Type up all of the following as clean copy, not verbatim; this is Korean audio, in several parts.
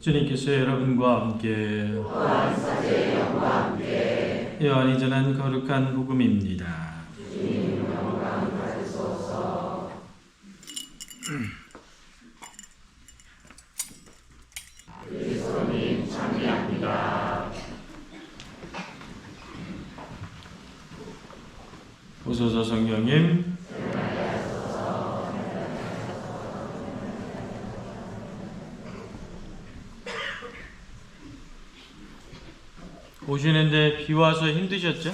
주님께서 여러분과 함께 요한이 전한 거룩한 복음입니다. 그리스도님 찬미합니다. 오소서 성령님. 오시는데 비 와서 힘드셨죠?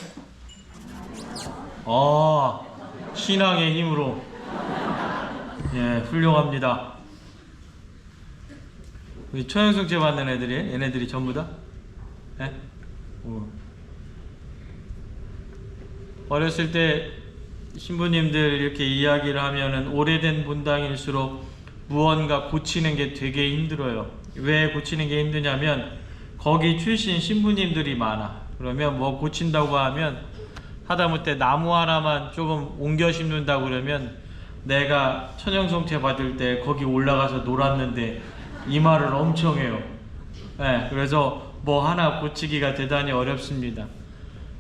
신앙의 힘으로. 예, 훌륭합니다. 우리 초영성체 받는 애들이, 얘네들이 전부 다? 예? 어렸을 때 신부님들 이렇게 이야기를 하면은 오래된 본당일수록 무언가 고치는 게 되게 힘들어요. 왜 고치는 게 힘드냐면 거기 출신 신부님들이 많아. 그러면 뭐 고친다고 하면 하다못해 나무 하나만 조금 옮겨 심는다고 그러면 내가 천연성체 받을 때 거기 올라가서 놀았는데 이 말을 엄청 해요. 네, 그래서 뭐 하나 고치기가 대단히 어렵습니다.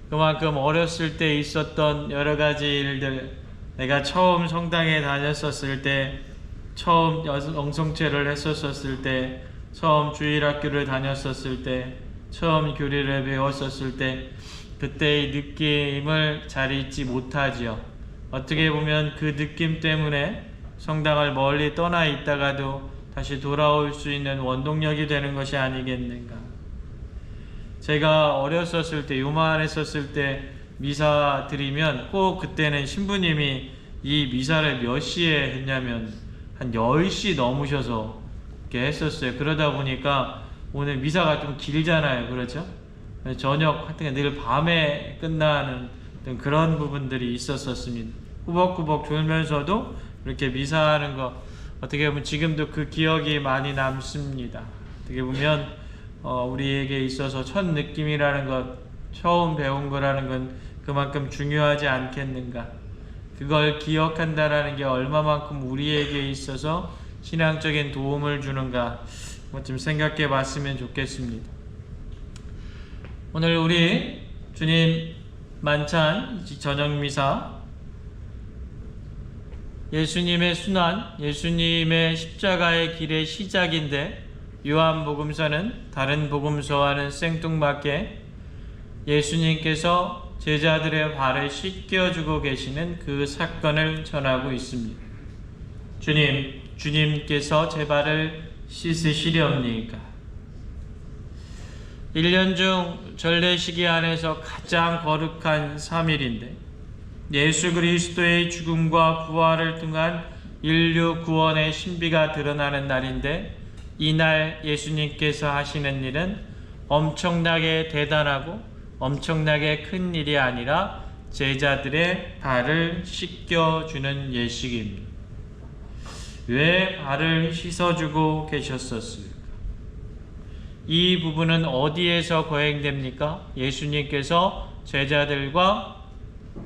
그만큼 어렸을 때 있었던 여러 가지 일들, 내가 처음 성당에 다녔었을 때, 처음 영성체를 했었을 때, 처음 주일학교를 다녔었을 때, 처음 교리를 배웠었을 때, 그때의 느낌을 잘 잊지 못하지요. 어떻게 보면 그 느낌 때문에 성당을 멀리 떠나 있다가도 다시 돌아올 수 있는 원동력이 되는 것이 아니겠는가. 제가 어렸었을 때, 요만했었을 때 미사 드리면 꼭 그때는 신부님이 이 미사를 몇 시에 했냐면 한 10시 넘으셔서 이렇게 했었어요. 그러다 보니까 오늘 미사가 좀 길잖아요. 그렇죠? 저녁 하여튼 늘 밤에 끝나는 그런 부분들이 있었습니다. 꾸벅꾸벅 졸면서도 이렇게 미사하는 거 어떻게 보면 지금도 그 기억이 많이 남습니다. 어떻게 보면 우리에게 있어서 첫 느낌이라는 것, 처음 배운 거라는 건 그만큼 중요하지 않겠는가. 그걸 기억한다라는 게 얼마만큼 우리에게 있어서 신앙적인 도움을 주는가 좀 생각해 봤으면 좋겠습니다. 오늘 우리 주님 만찬 저녁미사, 예수님의 순환, 예수님의 십자가의 길의 시작인데 요한복음서는 다른 복음서와는 생뚱맞게 예수님께서 제자들의 발을 씻겨주고 계시는 그 사건을 전하고 있습니다. 주님께서 제 발을 씻으시렵니까? 1년 중 전례시기 안에서 가장 거룩한 3일인데 예수 그리스도의 죽음과 부활을 통한 인류 구원의 신비가 드러나는 날인데 이날 예수님께서 하시는 일은 엄청나게 대단하고 엄청나게 큰 일이 아니라 제자들의 발을 씻겨주는 예식입니다. 왜 발을 씻어주고 계셨었을까? 이 부분은 어디에서 거행됩니까? 예수님께서 제자들과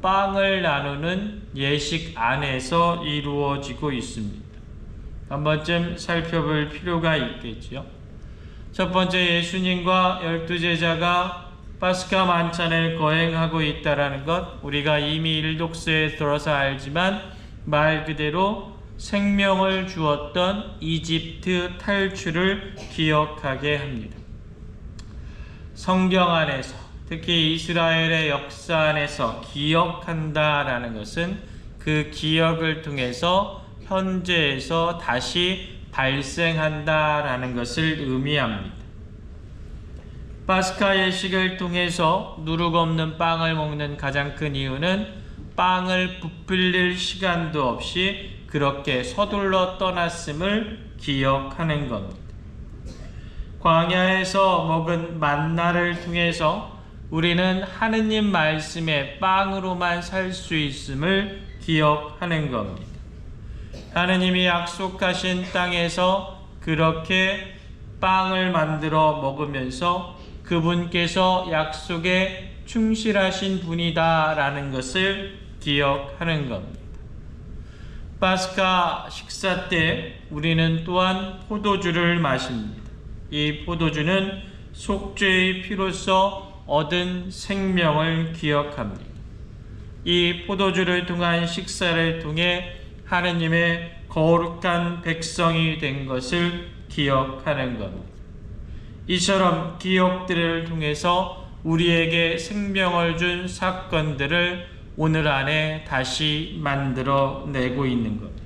빵을 나누는 예식 안에서 이루어지고 있습니다. 한 번쯤 살펴볼 필요가 있겠지요. 첫 번째, 예수님과 12제자가 파스카 만찬을 거행하고 있다는 것, 우리가 이미 일독서에 들어서 알지만 말 그대로 생명을 주었던 이집트 탈출을 기억하게 합니다. 성경 안에서, 특히 이스라엘의 역사 안에서 기억한다라는 것은 그 기억을 통해서 현재에서 다시 발생한다라는 것을 의미합니다. 파스카 예식을 통해서 누룩 없는 빵을 먹는 가장 큰 이유는 빵을 부풀릴 시간도 없이 그렇게 서둘러 떠났음을 기억하는 겁니다. 광야에서 먹은 만나를 통해서 우리는 하느님 말씀의 빵으로만 살 수 있음을 기억하는 겁니다. 하느님이 약속하신 땅에서 그렇게 빵을 만들어 먹으면서 그분께서 약속에 충실하신 분이다라는 것을 기억하는 겁니다. 파스카 식사 때 우리는 또한 포도주를 마십니다. 이 포도주는 속죄의 피로써 얻은 생명을 기억합니다. 이 포도주를 통한 식사를 통해 하느님의 거룩한 백성이 된 것을 기억하는 겁니다. 이처럼 기억들을 통해서 우리에게 생명을 준 사건들을 오늘 안에 다시 만들어내고 있는 겁니다.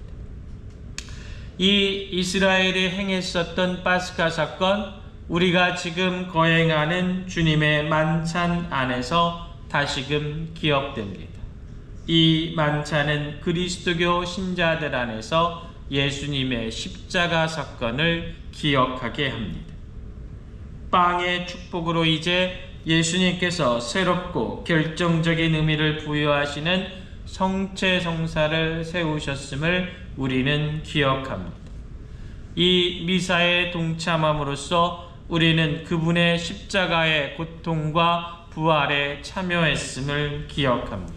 이 이스라엘이 행했었던 파스카 사건, 우리가 지금 거행하는 주님의 만찬 안에서 다시금 기억됩니다. 이 만찬은 그리스도교 신자들 안에서 예수님의 십자가 사건을 기억하게 합니다. 빵의 축복으로 이제 예수님께서 새롭고 결정적인 의미를 부여하시는 성체성사를 세우셨음을 우리는 기억합니다. 이 미사에 동참함으로써 우리는 그분의 십자가의 고통과 부활에 참여했음을 기억합니다.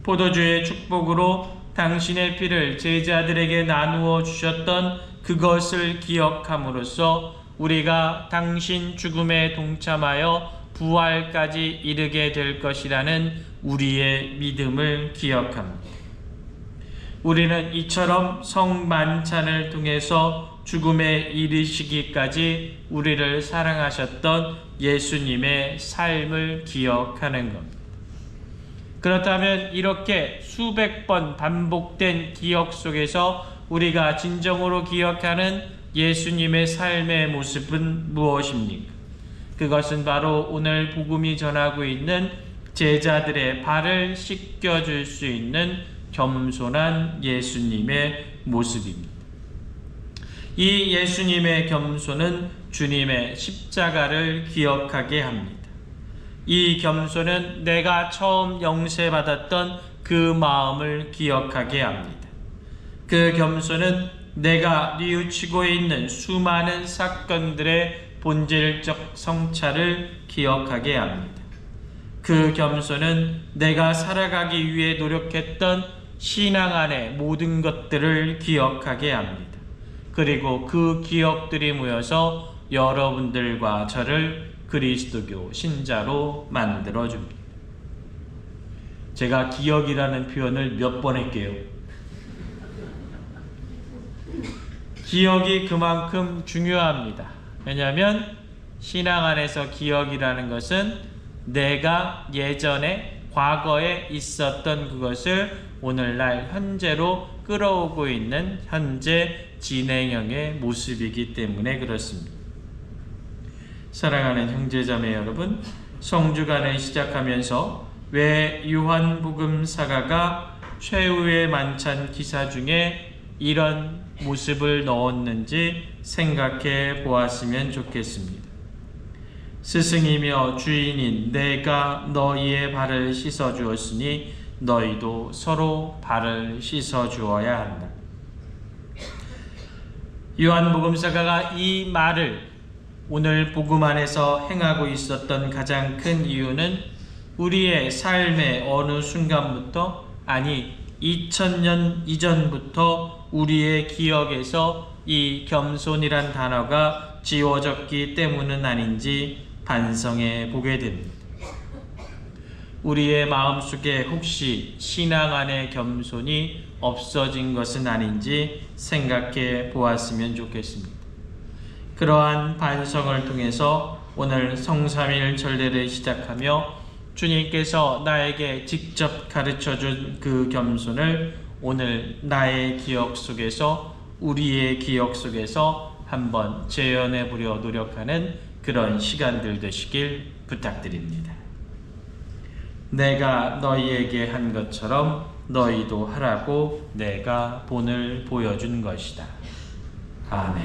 포도주의 축복으로 당신의 피를 제자들에게 나누어 주셨던 그것을 기억함으로써 우리가 당신 죽음에 동참하여 부활까지 이르게 될 것이라는 우리의 믿음을 기억합니다. 우리는 이처럼 성만찬을 통해서 죽음에 이르시기까지 우리를 사랑하셨던 예수님의 삶을 기억하는 겁니다. 그렇다면 이렇게 수백 번 반복된 기억 속에서 우리가 진정으로 기억하는 예수님의 삶의 모습은 무엇입니까? 그것은 바로 오늘 복음이 전하고 있는 제자들의 발을 씻겨줄 수 있는 겸손한 예수님의 모습입니다. 이 예수님의 겸손은 주님의 십자가를 기억하게 합니다. 이 겸손은 내가 처음 영세받았던 그 마음을 기억하게 합니다. 그 겸손은 내가 뉘우치고 있는 수많은 사건들의 본질적 성찰을 기억하게 합니다. 그 겸손은 내가 살아가기 위해 노력했던 신앙 안의 모든 것들을 기억하게 합니다. 그리고 그 기억들이 모여서 여러분들과 저를 그리스도교 신자로 만들어줍니다. 제가 기억이라는 표현을 몇 번 할게요. 기억이 그만큼 중요합니다. 왜냐하면 신앙 안에서 기억이라는 것은 내가 예전에 과거에 있었던 그것을 오늘날 현재로 끌어오고 있는 현재 진행형의 모습이기 때문에 그렇습니다. 사랑하는 형제자매 여러분, 성주간을 시작하면서 왜 요한복음사가가 최후의 만찬 기사 중에 이런 모습을 넣었는지 생각해 보았으면 좋겠습니다. 스승이며 주인인 내가 너희의 발을 씻어 주었으니 너희도 서로 발을 씻어 주어야 한다. 요한복음사가가 이 말을 오늘 복음 안에서 행하고 있었던 가장 큰 이유는 우리의 삶의 어느 순간부터, 아니 2000년 이전부터 우리의 기억에서 이 겸손이란 단어가 지워졌기 때문은 아닌지 반성해 보게 됩니다. 우리의 마음속에 혹시 신앙 안의 겸손이 없어진 것은 아닌지 생각해 보았으면 좋겠습니다. 그러한 반성을 통해서 오늘 성삼일 전례를 시작하며 주님께서 나에게 직접 가르쳐준 그 겸손을 오늘 나의 기억 속에서, 우리의 기억 속에서 한번 재현해 보려 노력하는 그런 시간들 되시길 부탁드립니다. 내가 너희에게 한 것처럼 너희도 하라고 내가 본을 보여준 것이다. 아멘.